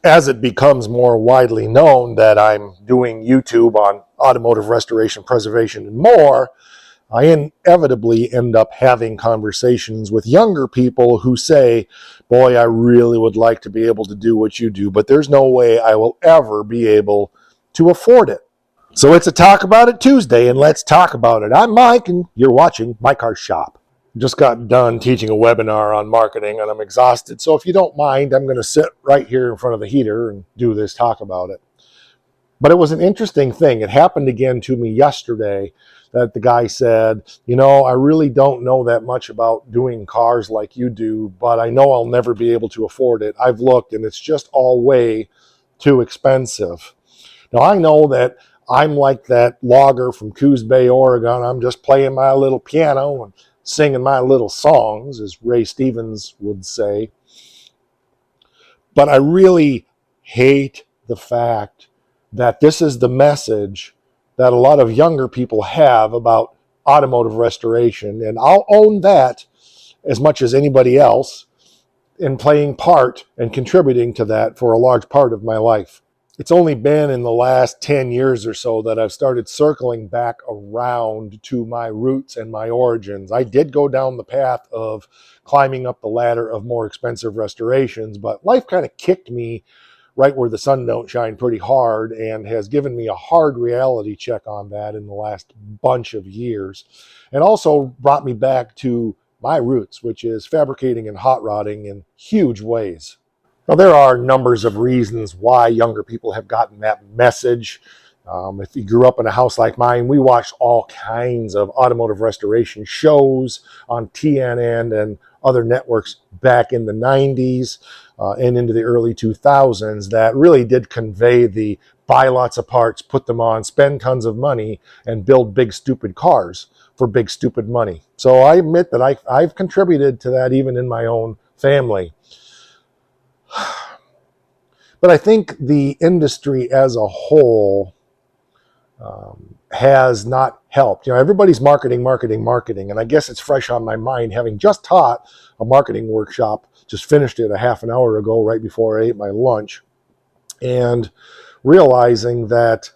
As it becomes more widely known that I'm doing YouTube on automotive restoration, preservation, and more, I inevitably end up having conversations with younger people who say, boy, I really would like to be able to do what you do, but there's no way I will ever be able to afford it. So it's a Talk About It Tuesday, and let's talk about it. I'm Mike, and you're watching My Car Shop. Just got done teaching a webinar on marketing, and I'm exhausted. So if you don't mind, I'm going to sit right here in front of the heater and do this Talk About It. But it was an interesting thing. It happened again to me yesterday that the guy said, I really don't know that much about doing cars like you do, but I know I'll never be able to afford it. I've looked, and it's just all way too expensive. Now, I know that I'm like that logger from Coos Bay, Oregon. I'm just playing my little piano and singing my little songs, as Ray Stevens would say. But I really hate the fact that this is the message that a lot of younger people have about automotive restoration. And I'll own that as much as anybody else in playing part and contributing to that for a large part of my life. It's only been in the last 10 years or so that I've started circling back around to my roots and my origins. I did go down the path of climbing up the ladder of more expensive restorations, but life kind of kicked me right where the sun don't shine pretty hard and has given me a hard reality check on that in the last bunch of years. And also brought me back to my roots, which is fabricating and hot rodding in huge ways. Now, there are numbers of reasons why younger people have gotten that message. If you grew up in a house like mine, we watched all kinds of automotive restoration shows on TNN and other networks back in the 90s and into the early 2000s that really did convey the buy lots of parts, put them on, spend tons of money, and build big, stupid cars for big, stupid money. So I admit that I've contributed to that even in my own family. But I think the industry as a whole has not helped. Everybody's marketing, and I guess it's fresh on my mind, having just taught a marketing workshop, just finished it a half an hour ago, right before I ate my lunch, and realizing that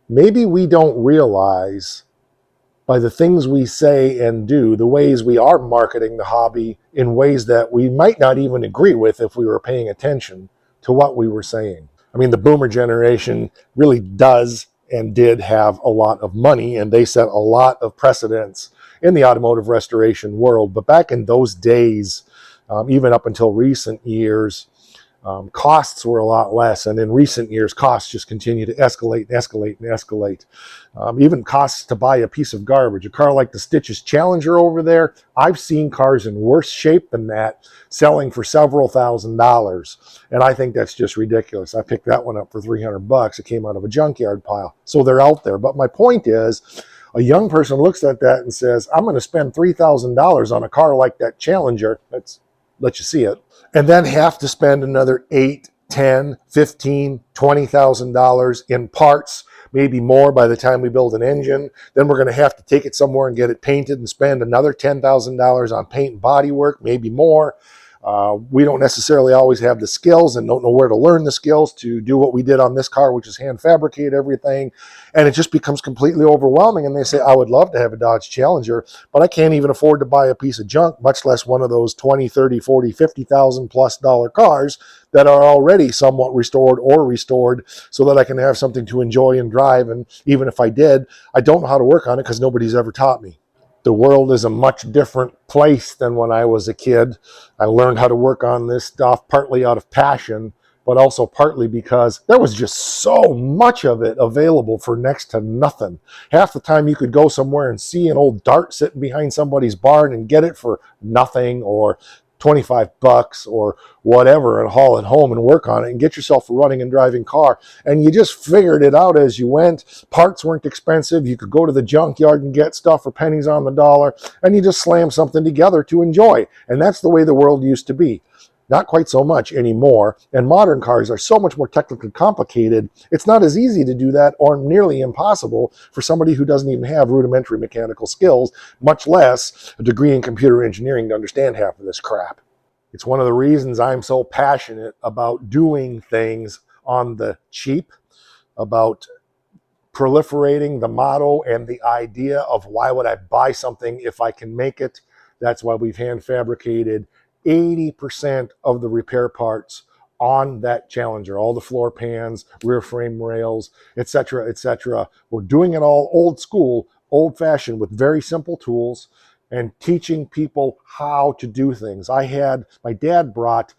maybe we don't realize by the things we say and do, the ways we are marketing the hobby in ways that we might not even agree with if we were paying attention to what we were saying. I mean, the boomer generation really does and did have a lot of money, and they set a lot of precedents in the automotive restoration world. But back in those days, even up until recent years, costs were a lot less. And in recent years, costs just continue to escalate and escalate and escalate. Even costs to buy a piece of garbage. A car like the Stitches Challenger over there, I've seen cars in worse shape than that selling for several $1,000s. And I think that's just ridiculous. I picked that one up for $300. It came out of a junkyard pile. So they're out there. But my point is, a young person looks at that and says, I'm going to spend $3,000 on a car like that Challenger. Let's let you see it. And then have to spend another $8, $10, $15, $20,000 in parts, maybe more by the time we build an engine. Then we're going to have to take it somewhere and get it painted and spend another $10,000 on paint and body work, maybe more. We don't necessarily always have the skills and don't know where to learn the skills to do what we did on this car, which is hand fabricate everything. And it just becomes completely overwhelming. And they say, I would love to have a Dodge Challenger, but I can't even afford to buy a piece of junk, much less one of those 20, 30, 40, $50,000+ cars that are already somewhat restored so that I can have something to enjoy and drive. And even if I did, I don't know how to work on it because nobody's ever taught me. The world is a much different place than when I was a kid. I learned how to work on this stuff partly out of passion, but also partly because there was just so much of it available for next to nothing. Half the time you could go somewhere and see an old Dart sitting behind somebody's barn and get it for nothing, or $25 or whatever, and haul it home and work on it and get yourself a running and driving car. And you just figured it out as you went. Parts weren't expensive. You could go to the junkyard and get stuff for pennies on the dollar, and you just slam something together to enjoy. And that's the way the world used to be. Not quite so much anymore. And modern cars are so much more technically complicated. It's not as easy to do that, or nearly impossible for somebody who doesn't even have rudimentary mechanical skills, much less a degree in computer engineering to understand half of this crap. It's one of the reasons I'm so passionate about doing things on the cheap, about proliferating the motto and the idea of why would I buy something if I can make it. That's why we've hand fabricated 80% of the repair parts on that Challenger, all the floor pans, rear frame rails, etc., etc. We're doing it all old school, old fashioned, with very simple tools and teaching people how to do things. My dad brought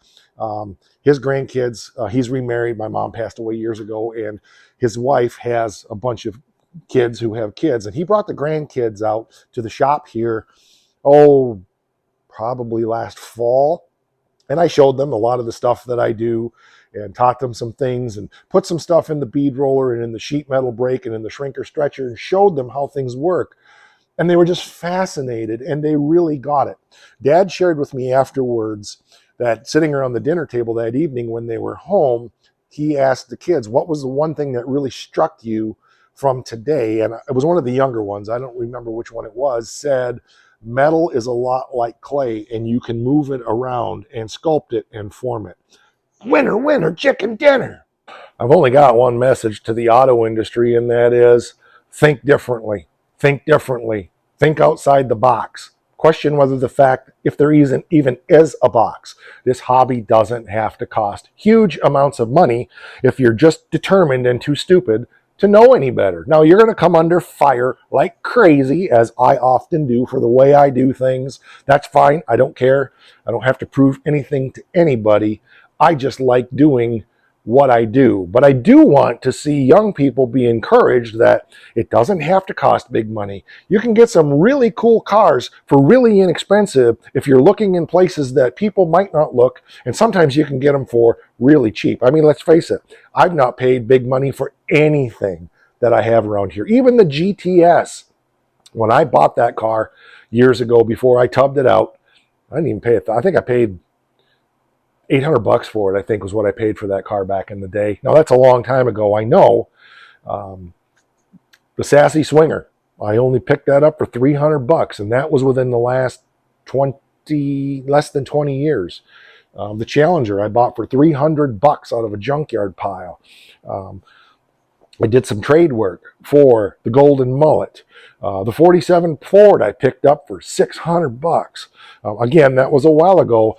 his grandkids. He's remarried. My mom passed away years ago, and his wife has a bunch of kids who have kids, and he brought the grandkids out to the shop here, probably last fall. And I showed them a lot of the stuff that I do and taught them some things and put some stuff in the bead roller and in the sheet metal brake and in the shrinker stretcher and showed them how things work. And they were just fascinated, and they really got it. Dad shared with me afterwards that sitting around the dinner table that evening when they were home, he asked the kids, what was the one thing that really struck you from today? And it was one of the younger ones, I don't remember which one it was, said, metal is a lot like clay, and you can move it around and sculpt it and form it. Winner, winner, chicken dinner. I've only got one message to the auto industry, and that is think differently. Think differently. Think outside the box. Question whether the fact, if there even is a box. This hobby doesn't have to cost huge amounts of money if you're just determined and too stupid to know any better. Now, you're going to come under fire like crazy, as I often do, for the way I do things. That's fine. I don't care. I don't have to prove anything to anybody. I just like doing what I do. But I do want to see young people be encouraged that it doesn't have to cost big money. You can get some really cool cars for really inexpensive if you're looking in places that people might not look, and sometimes you can get them for really cheap. I mean, let's face it, I've not paid big money for anything that I have around here. Even the GTS, when I bought that car years ago before I tubbed it out, I didn't even pay it. I think I paid $800 for it, I think was what I paid for that car back in the day. Now, that's a long time ago, I know. The Sassy Swinger, I only picked that up for $300, and that was within the last less than 20 years. The Challenger I bought for $300 out of a junkyard pile. I did some trade work for the Golden Mullet. The 47 Ford I picked up for $600. Again, that was a while ago.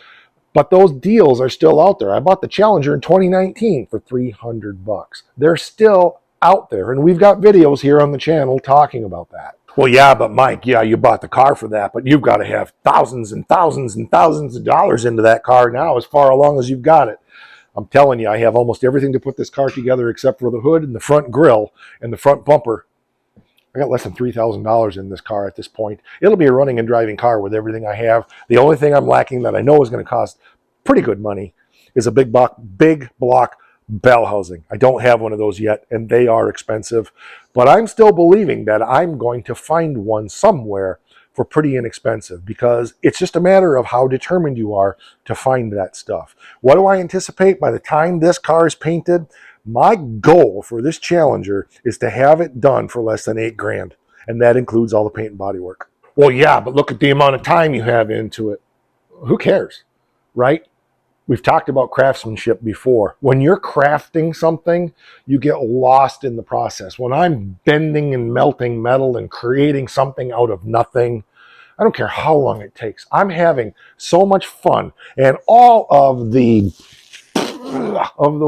But those deals are still out there. I bought the Challenger in 2019 for $300. They're still out there. And we've got videos here on the channel talking about that. Well, yeah, but Mike, yeah, you bought the car for that, but you've got to have thousands and thousands and thousands of dollars into that car now as far along as you've got it. I'm telling you, I have almost everything to put this car together except for the hood and the front grille and the front bumper. I got less than $3,000 in this car at this point. It'll be a running and driving car with everything I have. The only thing I'm lacking that I know is going to cost pretty good money is a big block bell housing. I don't have one of those yet, and they are expensive. But I'm still believing that I'm going to find one somewhere for pretty inexpensive, because it's just a matter of how determined you are to find that stuff. What do I anticipate by the time this car is painted? My goal for this Challenger is to have it done for less than $8,000, and that includes all the paint and body work. Well, yeah, but look at the amount of time you have into it. Who cares, right? We've talked about craftsmanship before. When you're crafting something, you get lost in the process. When I'm bending and melting metal and creating something out of nothing, I don't care how long it takes. I'm having so much fun, and all of the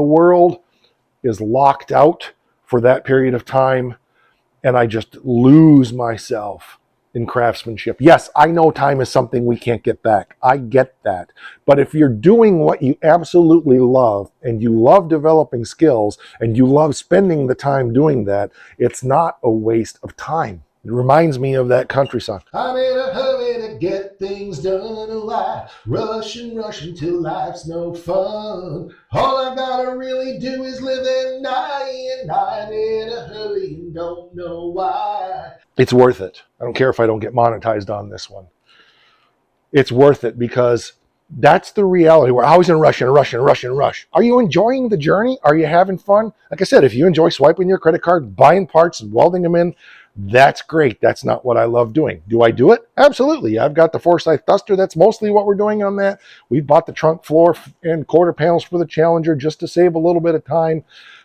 world is locked out for that period of time, and I just lose myself in craftsmanship. Yes, I know time is something we can't get back. I get that. But if you're doing what you absolutely love, and you love developing skills, and you love spending the time doing that, it's not a waste of time. It reminds me of that country song. I'm in a hurry to get things done, rush until life's no fun. All I gotta really do is live and die, and I'm in a hurry and don't know why. It's worth it. I don't care if I don't get monetized on this one. It's worth it, because that's the reality. We're always in a rush. Are you enjoying the journey? Are you having fun? Like I said, if you enjoy swiping your credit card, buying parts and welding them in, That's great. That's not what I love doing. Do I do it? Absolutely. I've got the Forsyth Duster. That's mostly what we're doing on that. We bought the trunk floor and quarter panels for the Challenger just to save a little bit of time.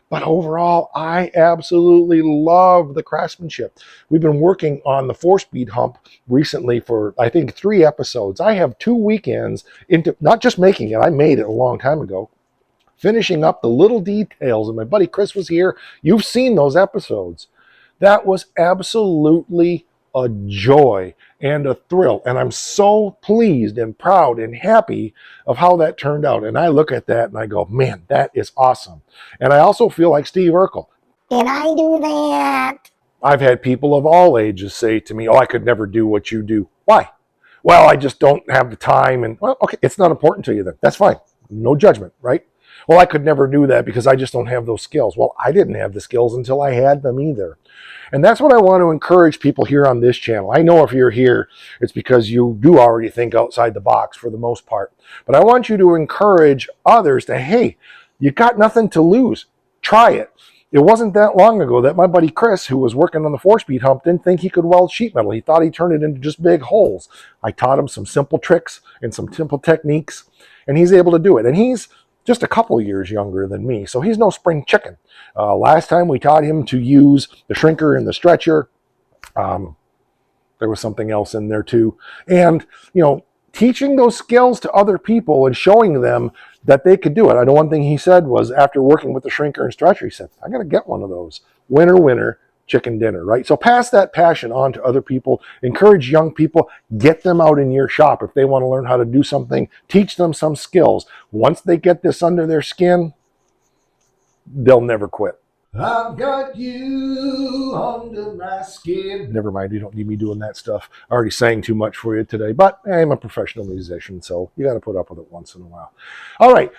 But overall, I absolutely love the craftsmanship. We've been working on the 4-speed hump recently for, I think, 3 episodes. I have 2 weekends into not just making it, I made it a long time ago, finishing up the little details. And my buddy Chris was here. You've seen those episodes. That was absolutely a joy and a thrill. And I'm so pleased and proud and happy of how that turned out. And I look at that and I go, man, that is awesome. And I also feel like Steve Urkel. Did I do that? I've had people of all ages say to me, oh, I could never do what you do. Why? Well, I just don't have the time. And, well, okay, it's not important to you then. That's fine. No judgment, right? Well, I could never do that because I just don't have those skills. Well, I didn't have the skills until I had them either. And that's what I want to encourage people here on this channel. I know if you're here, it's because you do already think outside the box for the most part. But I want you to encourage others to, hey, you got nothing to lose. Try it. It wasn't that long ago that my buddy Chris, who was working on the 4-speed hump, didn't think he could weld sheet metal. He thought he turned it into just big holes. I taught him some simple tricks and some simple techniques, and he's able to do it. And he's just a couple years younger than me, so he's no spring chicken. Last time we taught him to use the shrinker and the stretcher. There was something else in there too. And, teaching those skills to other people and showing them that they could do it. I know one thing he said was after working with the shrinker and stretcher, he said, I got to get one of those. Winner, winner, chicken dinner, right? So pass that passion on to other people. Encourage young people. Get them out in your shop. If they want to learn how to do something, teach them some skills. Once they get this under their skin, they'll never quit. I've got you under my skin. Never mind, you don't need me doing that stuff. I already sang too much for you today, but I'm a professional musician, so you got to put up with it once in a while. All right,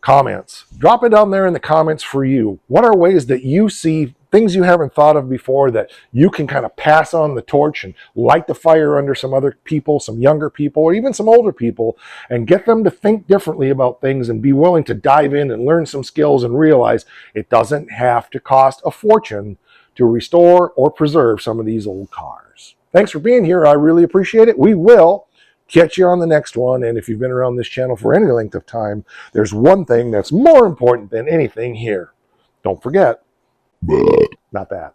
comments. Drop it down there in the comments for you. What are ways that you see things you haven't thought of before that you can kind of pass on the torch and light the fire under some other people, some younger people, or even some older people, and get them to think differently about things and be willing to dive in and learn some skills and realize it doesn't have to cost a fortune to restore or preserve some of these old cars. Thanks for being here. I really appreciate it. We will catch you on the next one. And if you've been around this channel for any length of time, there's one thing that's more important than anything here. Don't forget, not that.